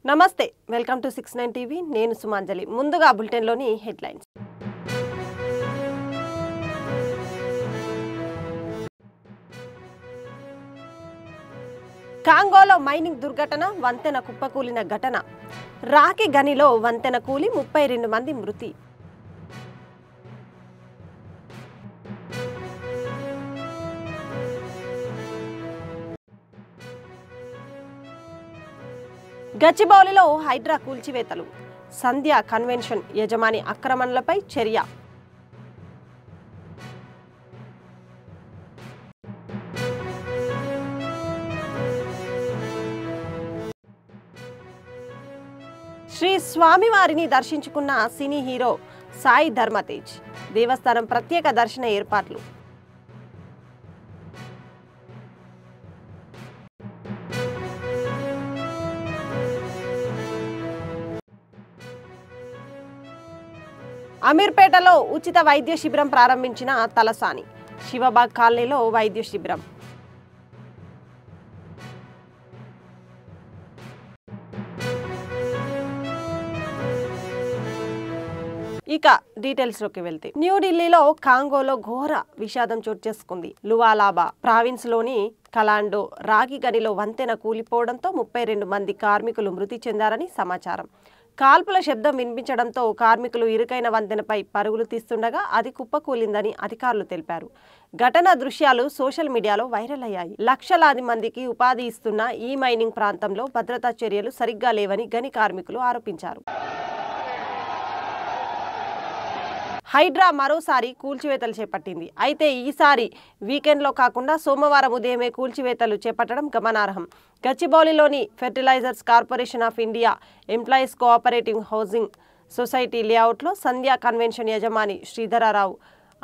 నమస్తే welcome to 69 TV నేను సుమాంజలి ముందుగా బులెటిన్ లోని హెడ్లైన్స్ కాంగోలో మైనింగ్ దుర్ఘటన వంతెన కుప్పకూలిన ఘటన రాకి గనిలో వంతెన కూలి 32 మంది మృతి గచ్చిబౌలిలో హైడ్రా కూల్చివేతలు సంధ్య కన్వెన్షన్ యజమాని ఆక్రమణలపై చర్య శ్రీ స్వామివారిని దర్శించుకున్న సినీ హీరో సాయి ధర్మతేజ్ దేవస్థానం ప్రత్యేక దర్శన ఏర్పాట్లు అమీర్పేటలో ఉచిత వైద్య శిబిరం ప్రారంభించిన తలసాని శివబాగ్ కాలనీలో వైద్య శిబిరం ఇక డీటెయిల్స్ లోకి వెళ్తే న్యూఢిల్లీలో కాంగోలో ఘోర విషాదం చోటు చేసుకుంది. లువాలాబా ప్రావిన్స్ లోని కలాండో రాగి గనిలో వంతెన కూలిపోవడంతో 32 మంది కార్మికులు మృతి చెందారని సమాచారం. కాల్పుల శబ్దం వినిపించడంతో కార్మికులు ఇరుకైన వంతెనపై పరుగులు తీస్తుండగా అది కుప్పకూలిందని అధికారులు తెలిపారు. ఘటన దృశ్యాలు సోషల్ మీడియాలో వైరల్ అయ్యాయి. లక్షలాది మందికి ఉపాధి ఇస్తున్న ఈ మైనింగ్ ప్రాంతంలో భద్రతా చర్యలు సరిగ్గా లేవని గని కార్మికులు ఆరోపించారు. హైడ్రా మరోసారి కూల్చివేతలు చేపట్టింది. అయితే ఈసారి వీకెండ్లో కాకుండా సోమవారం ఉదయమే కూల్చివేతలు చేపట్టడం గమనార్హం. గచ్చిబౌలిలోని fertilizers corporation of India employees cooperative housing society లేఅవుట్లో సంధ్యా కన్వెన్షన్ యజమాని శ్రీధరరావు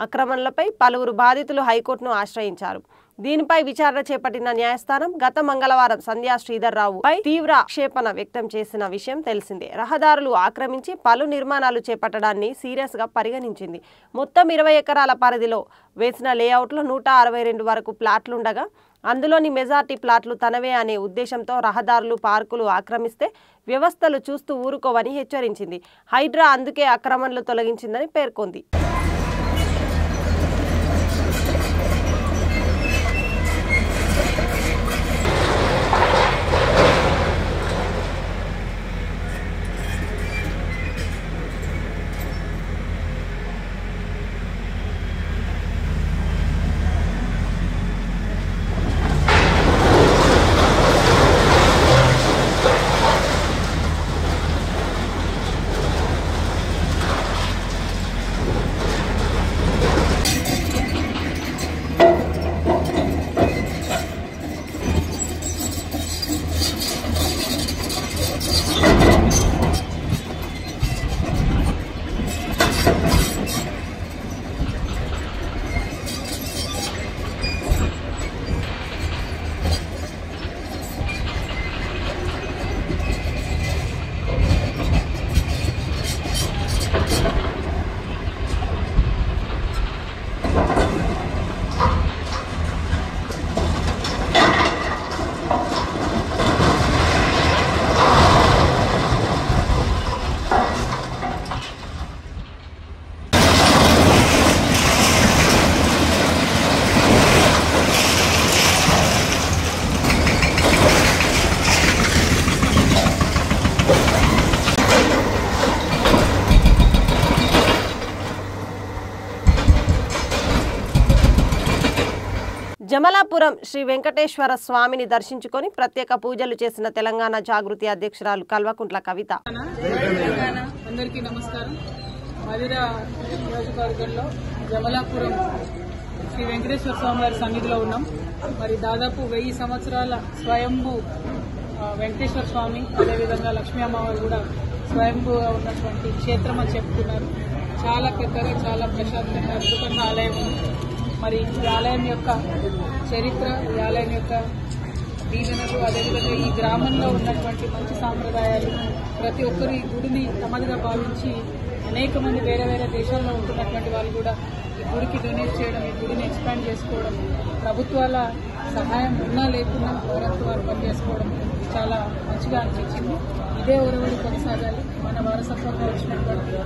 ఆక్రమణలపై పలువురు బాధితులు హైకోర్టును ఆశ్రయించారు. దీనిపై విచారణ చేపట్టిన న్యాయస్థానం గత మంగళవారం సంధ్యా శ్రీధర్రావు పై తీవ్ర ఆక్షేపణ వ్యక్తం చేసిన విషయం తెలిసిందే. రహదారులు ఆక్రమించి పలు నిర్మాణాలు చేపట్టడాన్ని సీరియస్ గా పరిగణించింది. మొత్తం 20 ఎకరాల పరిధిలో వేసిన లేఅవుట్లో 162 వరకు ప్లాట్లుండగా అందులోని మెజార్టీ ప్లాట్లు తనవే అనే ఉద్దేశంతో రహదారులు పార్కులు ఆక్రమిస్తే వ్యవస్థలు చూస్తూ ఊరుకోవని హెచ్చరించింది. హైడ్రా అందుకే ఆక్రమణలు తొలగించిందని పేర్కొంది. జమలాపురం శ్రీ వెంకటేశ్వర స్వామిని దర్శించుకొని ప్రత్యేక పూజలు చేసిన తెలంగాణ జాగృతి అధ్యక్షురాలు కల్వకుంట్ల కవిత. అందరికీ నమస్కారం. మదిర నియోజకవర్గంలో జమలాపురం శ్రీ వెంకటేశ్వర స్వామి వారి సన్నిధిలో ఉన్నాం. మరి దాదాపు 1000 సంవత్సరాల స్వయంభూ వెంకటేశ్వర స్వామి, అదేవిధంగా లక్ష్మీ అమ్మవారు కూడా స్వయంభూగా ఉన్నటువంటి క్షేత్రం అని చెప్తున్నారు. చాలా పెద్దగా, చాలా ప్రశాంతంగా, అద్భుతంగా ఆలయం ఉంది. మరి ఈ ఆలయం యొక్క చరిత్ర, ఈ ఆలయం యొక్క దీవెనలు, అదేవిధంగా ఈ గ్రామంలో ఉన్నటువంటి మంచి సాంప్రదాయాలు, ప్రతి ఒక్కరు ఈ గుడిని తమదిగా భావించి అనేక మంది వేరే వేరే దేశాల్లో ఉంటున్నటువంటి వాళ్ళు కూడా ఈ గుడికి డొనేట్ చేయడం, ఈ గుడిని ఎక్స్పాండ్ చేసుకోవడం, ప్రభుత్వాల సహాయం ఉన్నా లేకున్నా వారంతా వారు పనిచేసుకోవడం చాలా మంచిగా అనిపించింది. ఇదే ఒరవడి కొనసాగాలి. మన వారసత్వంగా వచ్చినటువంటి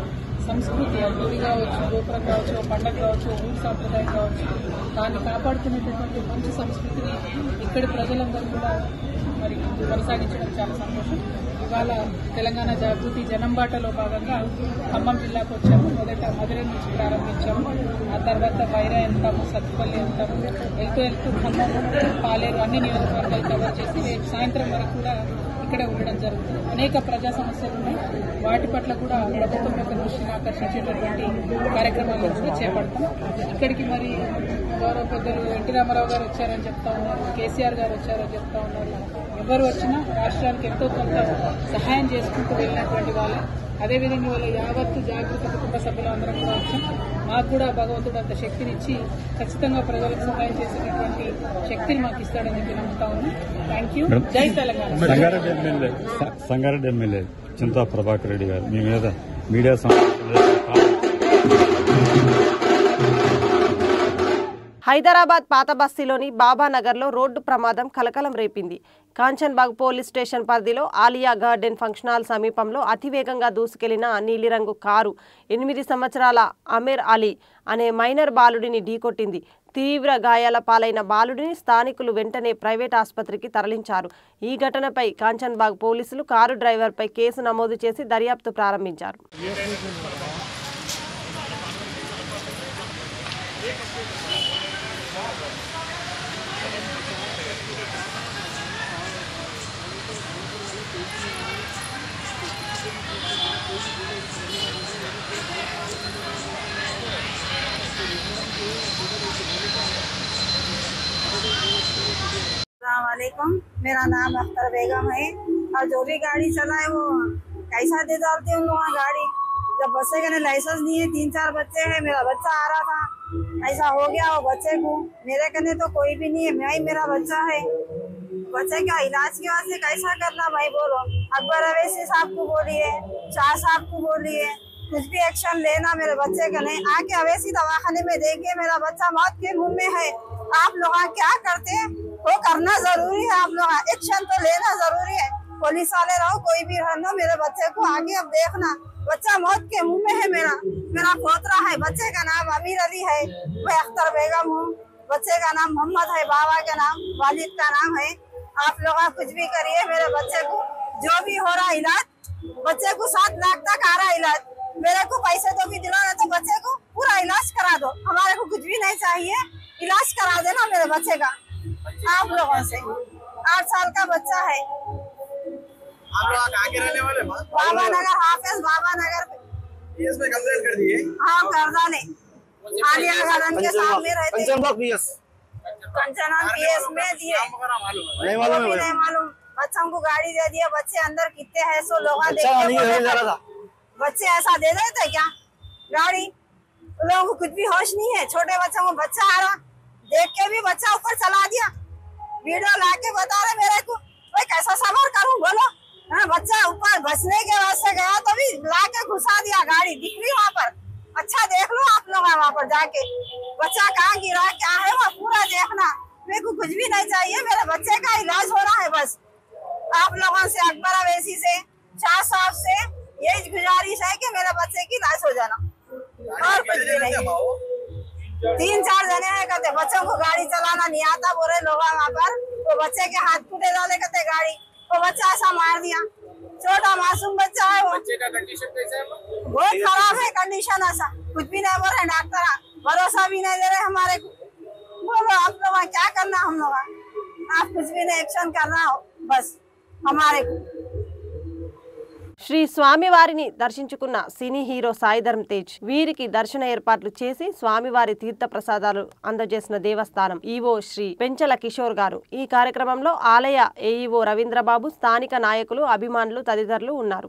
సంస్కృతి, గుడి కావచ్చు, గోపురం కావచ్చు, పండగ కావచ్చు, ఊరు సాంప్రదాయం కావచ్చు, దాన్ని కాపాడుతున్నటువంటి మంచి సంస్కృతిని ఇక్కడి ప్రజలందరూ కూడా మరి కొనసాగించడం చాలా సంతోషం. ఇవాళ తెలంగాణ జాగృతి జనంబాటలో భాగంగా ఖమ్మం జిల్లాకు వచ్చాము. మొదట మధురై నుంచి ప్రారంభించాము. ఆ తర్వాత వైరా వెళ్తాము, సత్తుపల్లి వెళ్తాము, వెళ్తూ ఖమ్మం, పాలేరు అన్ని నియోజకవర్గాలు కవర్ చేసి రేపు సాయంత్రం వరకు కూడా ఇక్కడే ఉండడం జరుగుతుంది. అనేక ప్రజా సమస్యలు ఉన్నాయి. వాటి పట్ల కూడా ప్రభుత్వం యొక్క దృష్టిని ఆకర్షించేటటువంటి కార్యక్రమాలను కూడా చేపడతాం. ఇక్కడికి మరి గౌరవ పెద్దలు ఎన్టీ రామారావు గారు వచ్చారని చెప్తా ఉన్నారు, కేసీఆర్ గారు వచ్చారని చెప్తా ఉన్నారు. ఎవరు వచ్చినా రాష్ట్రానికి ఎంతో కొంత సహాయం చేసుకుంటూ వెళ్ళినటువంటి వాళ్ళే. అదేవిధంగా వాళ్ళ యావత్తు జాగృత కుటుంబ సభ్యులు అందరం కూడా వచ్చాం. మాకు కూడా భగవంతుడు అంత శక్తినిచ్చి ఖచ్చితంగా ప్రజలకు సహాయం చేసేటటువంటి శక్తిని మాకు ఇస్తాడని చెప్పి నమ్ముతా ఉన్నాం. Thank you. జై తెలంగాణ. సంగారెడ్డి ఎమ్మెల్యే చింతా ప్రభాకర్ రెడ్డి గారు మీ మీద మీడియా హైదరాబాద్ పాత బస్తీలోని బాబానగర్లో రోడ్డు ప్రమాదం కలకలం రేపింది. కాంచన్బాగ్ పోలీస్ స్టేషన్ పరిధిలో ఆలియా గార్డెన్ ఫంక్షన్ హాల్ సమీపంలో అతివేగంగా దూసుకెళ్లిన నీలిరంగు కారు 8 సంవత్సరాల అమీర్ అలీ అనే మైనర్ బాలుడిని ఢీకొట్టింది. తీవ్ర గాయాల పాలైన బాలుడిని స్థానికులు వెంటనే ప్రైవేట్ ఆసుపత్రికి తరలించారు. ఈ ఘటనపై కాంచన్బాగ్ పోలీసులు కారు డ్రైవర్పై కేసు నమోదు చేసి దర్యాప్తు ప్రారంభించారు. अस्सलामुअलैकुम, मेरा नाम अख्तर बेगम है और जो भी गाड़ी चलाए वो कैसा दे डालते हैं वहाँ गाड़ी। जब बच्चे का लाइसेंस नहीं है, 3-4 बच्चे हैं, मेरा बच्चा आ रहा था, ऐसा हो गया वो बच्चे को। मेरे कने तो कोई भी नहीं है, मैं ही मेरा बच्चा है। बच्चे का इलाज के वास्ते कैसा करना भाई बोलो। अकबर अवैसी साहब को बोलिए, शाह साहब को बोलिए, कुछ भी एक्शन लेना मेरे बच्चे का नहीं। आके अवैसी दवाखाने में देखिए, मेरा बच्चा मौत के मुंह में है। आप लोग क्या करते हैं वो करना जरूरी है, आप लोग एक्शन तो लेना जरूरी है। पुलिस वाले रहो, कोई भी रहो, मेरे बच्चे को आगे अब देखना। बच्चा मौत के मुंह में है। मेरा पोतरा है, बच्चे का नाम अमीर अली है, मैं अख्तर बेगम हूँ। बच्चे का नाम मोहम्मद है, बाबा का नाम वालिद का नाम है। आप लोग कुछ भी करिए, मेरे बच्चे को जो भी हो रहा इलाज, बच्चे को 7 लाख तक आ रहा इलाज। मेरे को पैसे तो भी दिलाना, तो बच्चे को पूरा इलाज करा दो। हमारे को कुछ भी नहीं चाहिए, इलाज करा देना मेरे बच्चे का आप लोगों से। 8 साल का बच्चा है। आप लोग कहाँ के रहने वाले? बाबा नगर, हाफिज बाबा नगर इसमें कंप्लेंट कर दिए? हाँ कर डाले। आलिया गार्डन के सामने रहते। कंचनबाग पीएस में दिए, नहीं मालूम है। नहीं मालूम। बच्चों को गाड़ी दे दिया, बच्चे अंदर कितने हैं सो लोग बच्चे ऐसा दे देते क्या गाड़ी? लोगों को कुछ भी होश नहीं है। छोटे बच्चों को बच्चा आ रहा देख के भी बच्चा ऊपर चला दिया। वीडियो ला के बता रहे मेरे को, भाई कैसा सवार करूं बोलो। हाँ, बच्चा ऊपर बचने के वास्ते गया तो भी ला के घुसा दिया गाड़ी। दिख रही वहाँ पर, अच्छा देख लो आप लोग वहाँ पर जाके बच्चा कहाँ गिरा क्या है वो पूरा देखना। मेरे को कुछ भी नहीं चाहिए, मेरे बच्चे का इलाज हो रहा है बस। आप लोगों से, अकबर अवैसी से, शाह साहब से यही गुजारिश है कि मेरे बच्चे की इलाज हो जाना और कुछ भी नहीं। 3-4 जने हैं कहते बच्चों को गाड़ी चलाना नहीं आता, बोले लोग वहाँ पर वो बच्चे के हाथ कूटे डाले कहते गाड़ी, वो बच्चा ऐसा मार दिया। छोटा मासूम बच्चा है वो। बच्चे का कंडीशन कैसा है? बहुत खराब है कंडीशन, ऐसा कुछ भी नहीं बोल रहे डॉक्टर, भरोसा भी नहीं दे रहे हमारे को। बोलो आप लोग क्या करना, हम लोग आप कुछ भी नहीं एक्शन करना हो बस हमारे को। శ్రీ స్వామివారిని దర్శించుకున్న సినీ హీరో సాయి ధరమ్ తేజ్ వీరికి దర్శన ఏర్పాట్లు చేసి స్వామివారి తీర్థ ప్రసాదాలు అందజేసిన దేవస్థానం ఈవో శ్రీ పెంచల కిషోర్ గారు. ఈ కార్యక్రమంలో ఆలయ ఏఈఓ రవీంద్రబాబు, స్థానిక నాయకులు, అభిమానులు తదితరులు ఉన్నారు.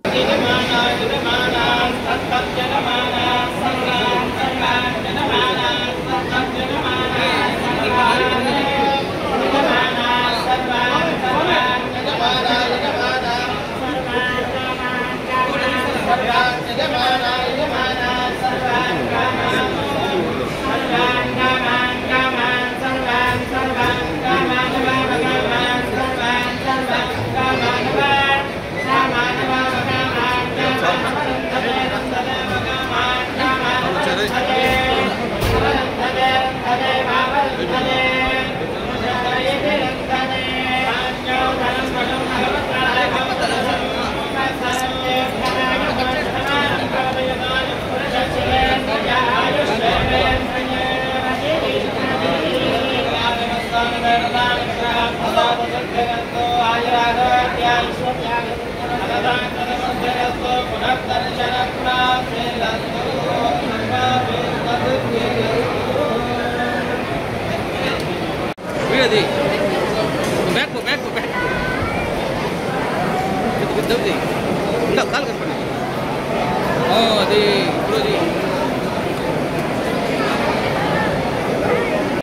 जय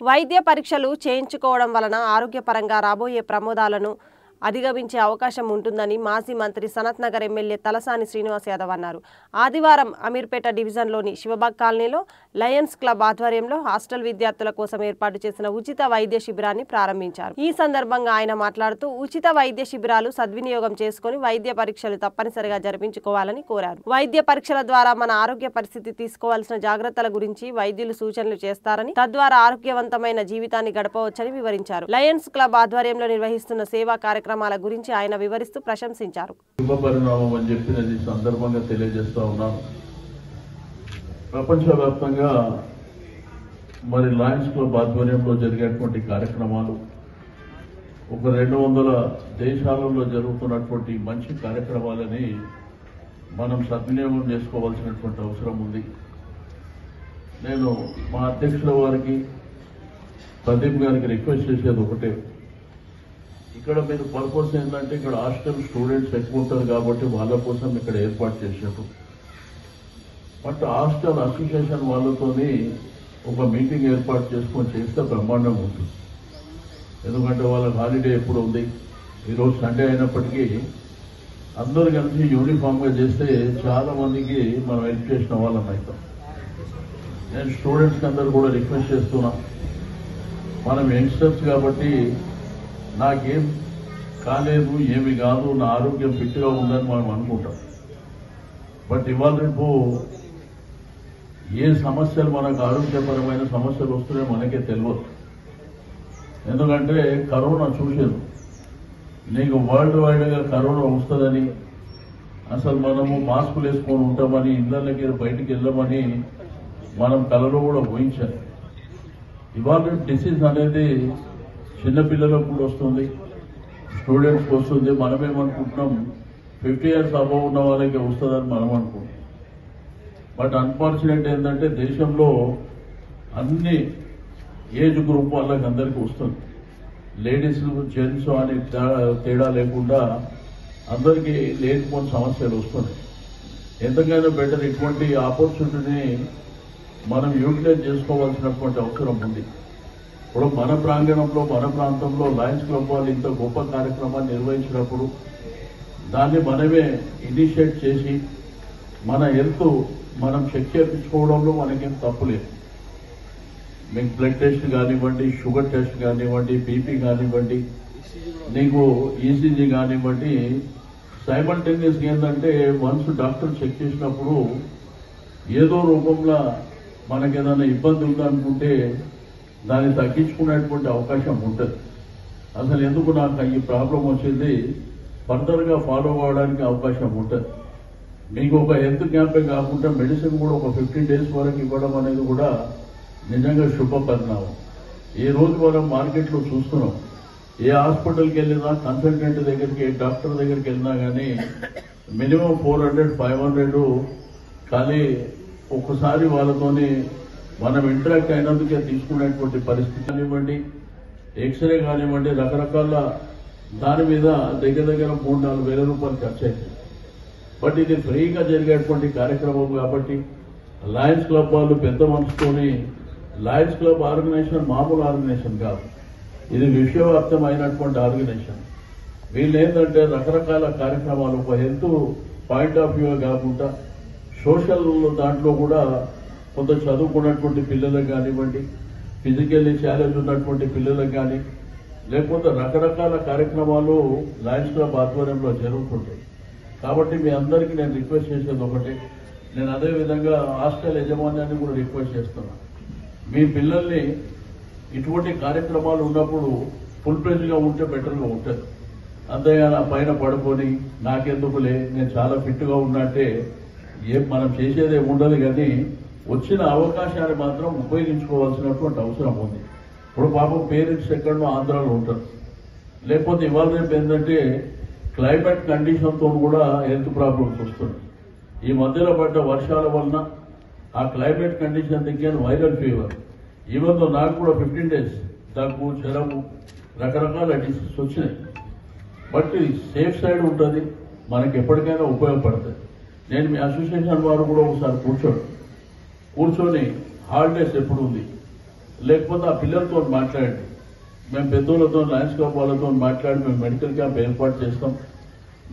వైద్య పరీక్షలు చేయించుకోవడం వలన ఆరోగ్యపరంగా రాబోయే ప్రమాదాలను అధిగమించే అవకాశం ఉంటుందని మాజీ మంత్రి సనత్ నగర్ ఎమ్మెల్యే తలసాని శ్రీనివాస్ యాదవ్ అన్నారు. ఆదివారం అమీర్పేట డివిజన్లోని శివబాగ్ కాలనీలో లయన్స్ క్లబ్ ఆధ్వర్యంలో హాస్టల్ విద్యార్థుల కోసం ఏర్పాటు చేసిన ఉచిత వైద్య శిబిరాన్ని ప్రారంభించారు. ఈ సందర్భంగా ఆయన మాట్లాడుతూ ఉచిత వైద్య శిబిరాలు సద్వినియోగం చేసుకుని వైద్య పరీక్షలు తప్పనిసరిగా జరిపించుకోవాలని కోరారు. వైద్య పరీక్షల ద్వారా మన ఆరోగ్య పరిస్థితి తీసుకోవాల్సిన జాగ్రత్తల గురించి వైద్యులు సూచనలు చేస్తారని, తద్వారా ఆరోగ్యవంతమైన జీవితాన్ని గడపవచ్చని వివరించారు. లయన్స్ క్లబ్ ఆధ్వర్యంలో నిర్వహిస్తున్న సేవా కార్యక్రమాల గురించి ఆయన వివరిస్తూ ప్రశంసించారు. శుభ పరిణామం అని చెప్పినది సందర్భంగా తెలియజేస్తా ఉన్నాను. ప్రపంచవ్యాప్తంగా మరి లయన్స్ క్లబ్ ఆధ్వర్యంలో జరిగేటువంటి కార్యక్రమాలు ఒక 200 దేశాలలో జరుగుతున్నటువంటి మంచి కార్యక్రమాలని మనం సద్వినియోగం చేసుకోవాల్సినటువంటి అవసరం ఉంది. నేను మా అధ్యక్షుల వారికి ప్రదీప్ గారికి రిక్వెస్ట్ చేసేది ఒకటే, ఇక్కడ మీరు పర్పస్ ఏంటంటే ఇక్కడ హాస్టల్ స్టూడెంట్స్ ఎక్కువ ఉంటారు కాబట్టి వాళ్ళ కోసం ఇక్కడ ఏర్పాటు చేశారు. బట్ హాస్టల్ అసోసియేషన్ వాళ్ళతోని ఒక మీటింగ్ ఏర్పాటు చేసుకొని చేస్తే బ్రహ్మాండంగా ఉంటుంది. ఎందుకంటే వాళ్ళకి హాలిడే ఎప్పుడు ఉంది, ఈరోజు సండే అయినప్పటికీ అందరూ కలిసి యూనిఫామ్గా చేస్తే చాలా మందికి మనం హెల్ప్ చేసిన వాళ్ళం అవుతాం. నేను స్టూడెంట్స్కి అందరూ కూడా రిక్వెస్ట్ చేస్తున్నా, మనం యంగ్స్టర్స్ కాబట్టి నాకేం కాలేదు, ఏమి కాదు, నా ఆరోగ్యం ఫిట్గా ఉందని మనం అనుకుంటాం. బట్ ఇవాళ రేపు ఏ సమస్యలు మనకు ఆరోగ్యపరమైన సమస్యలు వస్తున్నాయో మనకే తెలియదు. ఎందుకంటే కరోనా చూసేది, నీకు వరల్డ్ వైడ్గా కరోనా వస్తుందని, అసలు మనము మాస్కులు వేసుకొని ఉంటామని, ఇళ్ళకి బయటికి వెళ్ళమని మనం కలలో కూడా ఊహించాలి. ఇవాళ డిసీజ్ అనేది చిన్నపిల్లలకు కూడా వస్తుంది, స్టూడెంట్స్కి వస్తుంది. మనమేమనుకుంటున్నాం 50 years అబవ్ ఉన్న వాళ్ళకి వస్తుందని మనం అనుకుంటున్నాం. బట్ అన్ఫార్చునేట్ ఏంటంటే దేశంలో అన్ని ఏజ్ గ్రూప్ వాళ్ళకి అందరికీ వస్తుంది. లేడీస్ జెంట్స్ అనే తేడా లేకుండా అందరికీ లేనిపోని సమస్యలు వస్తున్నాయి. ఎంతకైనా బెటర్ ఇటువంటి ఆపర్చునిటీని మనం యూటిలైజ్ చేసుకోవాల్సినటువంటి అవసరం ఉంది. ఇప్పుడు మన ప్రాంగణంలో మన ప్రాంతంలో లయన్స్ క్లబ్ వాళ్ళు ఇంత గొప్ప కార్యక్రమాన్ని నిర్వహించినప్పుడు దాన్ని మనమే ఇనిషియేట్ చేసి మన హెల్త్ మనం చెక్ చేయించుకోవడంలో మనకేం తప్పులేదు. మీకు బ్లడ్ టెస్ట్ కానివ్వండి, షుగర్ టెస్ట్ కానివ్వండి, బీపీ కానివ్వండి, నీకు ఈసీజీ కానివ్వండి, సైమల్టేనియస్గా ఏంటంటే వన్స్ డాక్టర్ చెక్ చేసినప్పుడు ఏదో రూపంలో మనకేదైనా ఇబ్బంది ఉందనుకుంటే దాన్ని తగ్గించుకునేటువంటి అవకాశం ఉంటుంది. అసలు ఎందుకు నాకు ఈ ప్రాబ్లం వచ్చింది ఫర్దర్గా ఫాలో అవ్వడానికి అవకాశం ఉంటుంది. మీకు ఒక హెల్త్ క్యాంపే కాకుండా మెడిసిన్ కూడా ఒక 15 days వరకు ఇవ్వడం అనేది కూడా నిజంగా శుభ పరిణామం. ఈ రోజు మనం మార్కెట్లో చూస్తున్నాం, ఏ హాస్పిటల్కి వెళ్ళినా, కన్సల్టెంట్ దగ్గరికి, డాక్టర్ దగ్గరికి వెళ్ళినా కానీ మినిమం 400-500 కానీ ఒక్కసారి వాళ్ళతోని మనం ఇంటరాక్ట్ అయినందుకే తీసుకునేటువంటి పరిస్థితి కానివ్వండి, ఎక్స్రే కానివ్వండి, రకరకాల దాని మీద దగ్గర 3-4 వేల రూపాయలు ఖర్చు అవుతుంది. బట్ ఇది ఫ్రీగా జరిగేటువంటి కార్యక్రమం కాబట్టి లయన్స్ క్లబ్ వాళ్ళు పెద్ద మనసుతోని, లయన్స్ క్లబ్ ఆర్గనైజేషన్ మామూలు ఆర్గనైజేషన్ కాదు, ఇది విశ్వవ్యాప్తమైనటువంటి ఆర్గనైజేషన్. వీళ్ళు ఏంటంటే రకరకాల కార్యక్రమాలు ఒక హెల్త్ పాయింట్ ఆఫ్ వ్యూ కాకుండా సోషల్ దాంట్లో కూడా కొంత చదువుకున్నటువంటి పిల్లలకు కానివ్వండి, ఫిజికల్లీ ఛాలెంజ్ ఉన్నటువంటి పిల్లలకు కానీ, లేకపోతే రకరకాల కార్యక్రమాలు లయన్స్ క్లబ్ ఆధ్వర్యంలో జరుగుతుంటాయి. కాబట్టి మీ అందరికీ నేను రిక్వెస్ట్ చేసేది ఒకటి, నేను అదేవిధంగా హాస్టల్ యజమాన్యాన్ని కూడా రిక్వెస్ట్ చేస్తున్నాను, మీ పిల్లల్ని ఇటువంటి కార్యక్రమాలు ఉన్నప్పుడు ఫుల్ ప్లేజ్గా ఉంటే బెటర్గా ఉంటుంది. అంతేగాని పైన పడుకొని నాకెందుకులే నేను చాలా ఫిట్గా ఉన్నట్టే ఏం మనం చేసేదే ఉండదు. కానీ వచ్చిన అవకాశాన్ని మాత్రం ఉపయోగించుకోవాల్సినటువంటి అవసరం ఉంది. ఇప్పుడు పాపం పేరెంట్స్ ఎక్కడో ఆంధ్రాలో ఉంటారు, లేకపోతే ఇవాళ రేపు ఏంటంటే క్లైమేట్ కండిషన్తో కూడా హెల్త్ ప్రాబ్లమ్స్ వస్తున్నాయి. ఈ మధ్యలో పడ్డ వర్షాల వలన ఆ క్లైమేట్ కండిషన్ దగ్గర వైరల్ ఫీవర్, ఈవెన్ నాకు కూడా 15 days దగ్గు, జ్వరము, రకరకాల డిసీజ్ వచ్చినాయి. బట్ సేఫ్ సైడ్ ఉంటుంది, మనకి ఎప్పటికైనా ఉపయోగపడుతుంది. నేను మీ అసోసియేషన్ వారు కూడా ఒకసారి కూర్చొని హాలిడేస్ ఎప్పుడు ఉంది, లేకపోతే ఆ పిల్లలతో మాట్లాడండి. మేము పెద్దోళ్ళతో లయన్స్ క్లబ్ వాళ్ళతో మాట్లాడి మేము మెడికల్ క్యాంప్ ఏర్పాటు చేస్తాం.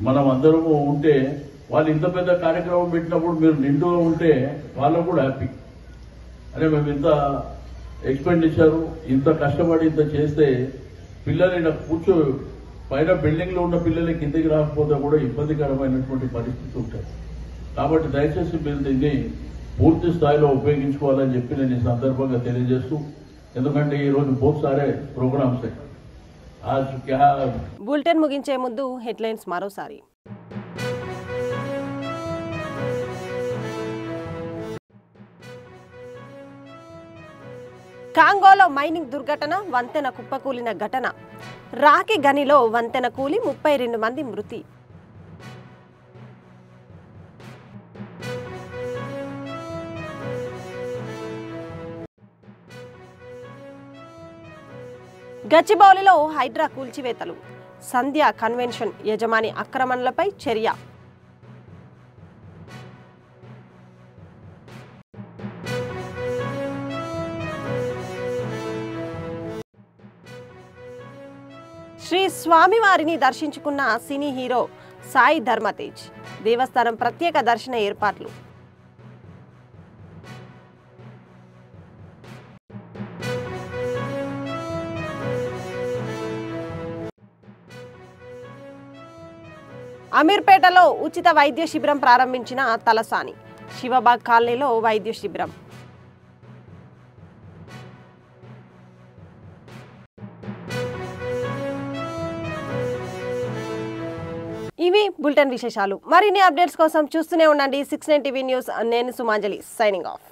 మనం అందరము ఉంటే వాళ్ళు ఇంత పెద్ద కార్యక్రమం పెట్టినప్పుడు మీరు నిండుగా ఉంటే వాళ్ళకు కూడా హ్యాపీ. అరే మేము ఇంత ఎక్స్పెండిచర్ ఇంత కష్టపడి ఇంత చేస్తే పిల్లలు ఇలా పైన బిల్డింగ్ లో ఉన్న పిల్లలు కిందికి రాకపోతే కూడా ఇబ్బందికరమైనటువంటి పరిస్థితి ఉంటాయి. కాబట్టి దయచేసి మీరు దీన్ని పూర్తి స్థాయిలో ఉపయోగించుకోవాలని చెప్పి నేను ఈ సందర్భంగా తెలియజేస్తూ, ఎందుకంటే ఈరోజు बहुत सारे ప్రోగ్రామ్స్ బులెటిన్ ముగించే ముందు హెడ్లైన్స్ మరోసారి. కాంగోలో మైనింగ్ దుర్ఘటన, వంతెన కుప్పకూలిన ఘటన. రాకి గనిలో వంతెన కూలి 32 మంది మృతి. గచ్చిబౌలిలో హైడ్రా కూల్చివేతలు. సంధ్య కన్వెన్షన్ యజమాని ఆక్రమణలపై చర్య. శ్రీ స్వామివారిని దర్శించుకున్న సినీ హీరో సాయి ధర్మతేజ్. దేవస్థానం ప్రత్యేక దర్శన ఏర్పాట్లు. అమీర్పేటలో ఉచిత వైద్య శిబిరం ప్రారంభించిన తలసాని. శివబాగ్ కాలనీలో వైద్య శిబిరం. ఇవి బులెటిన్ విశేషాలు. మరిన్ని అప్డేట్స్ కోసం చూస్తూనే ఉండండి 69 టీవీ న్యూస్. నేను సుమాంజలి, సైనింగ్ ఆఫ్.